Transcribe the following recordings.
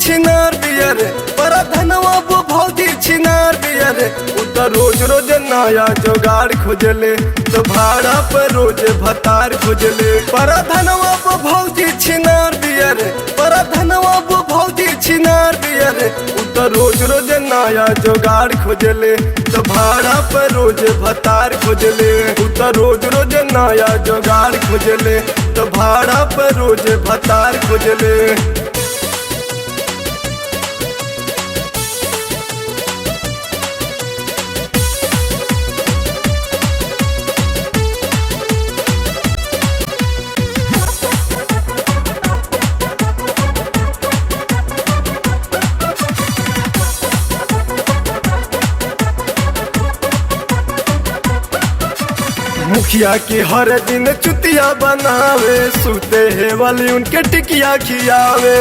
छिनार बियर पर धनवा वो भौजी छिनार बियर उतर रोज रोज नया जोगाड़ खोजले तो भाड़ा पर रोज भतार खोजले पर धनवा वो भौजी छिनार बियर पर धनवा वो भौजी छिनार बियर उतर रोज रोज नया जोगाड़ खोजले तो भाड़ा पर रोज भतार खोजले उतर रोज रोज नया जोगाड़ खोजले तो भाड़ा पर रोज भतार खोजले। मुखिया की हर दिन चुतिया बनावे सूते है वाली उनके टिकिया खियावे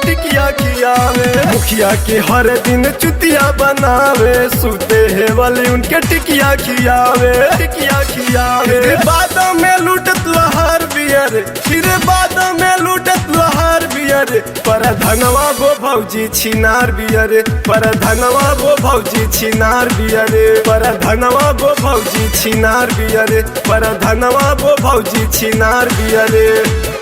टिकिया खियावे मुखिया की हर दिन चुतिया बनावे सूते है वाली उनके टिकिया खियावे टिकिया खियावे बाद में लूटत लहर बियर फिर बाद में लूटत लहर बियर पर धनवा गो भौजी छिनार बियर पर धनवा गो भौजी छिनार बियर पर धनवा गो भौजी छिनार बियर पर धनवा गो भौजी छिनार बियर।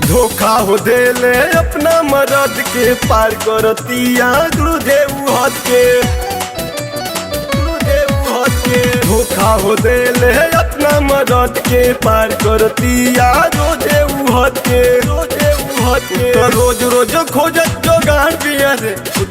धोखा हो देले अपना मरद के पार करतिया गुरुदेव हद के धोखा हो देले अपना मरद के पार करतिया गुरुदेव हद के तो रोज रोज खोजत जोगाड़ बियर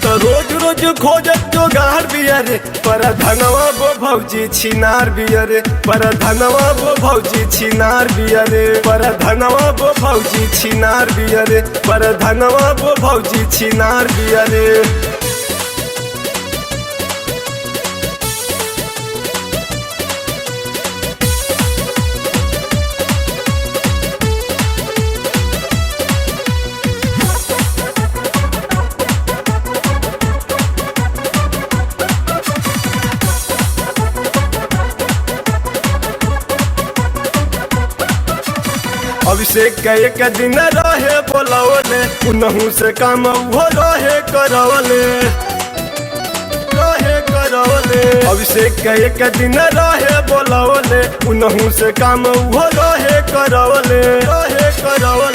तो रोज रोज खोजत जोगाड़ बियर पर धनवा गो भौजी छिनार बियर पर धनवा गो भौजी छिनार बियर पर धनवा गो भौजी छिनार बियर पर धनवा गो भौजी छिनार बियर। अभिषेक का एक दिन रहे बोलवले उनहू से काम वो रहे करवले अभिषेक का एक दिन रहे बोलवले उनहू से काम वो रहे करवले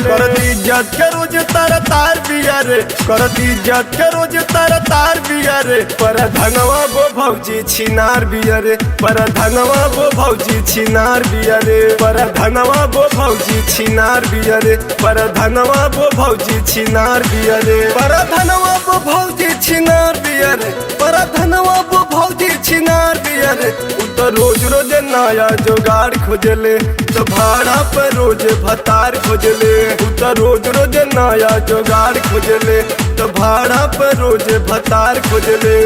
करती इज्जत के रोज तार तार बियर करती इज्जत के रोज तार बियर पर धनवा गो भौजी छिनार बियर पर धनवा गो भौजी छिनार बियर पर धनवा गो भौजी छिनार बियर पर धनवा गो भौजी छिनार बियर पर धनवा गो भौजी छिनार बियर पर धनवा गो भौजी छिनार बियर उतर रोज रोज नया जोगाड़ खोजले तो भाड़ा पर रोज भतार खोजले उतर रोज रोज नया जोगाड़ खोजले तो भाड़ा पर रोज भतार खोजले।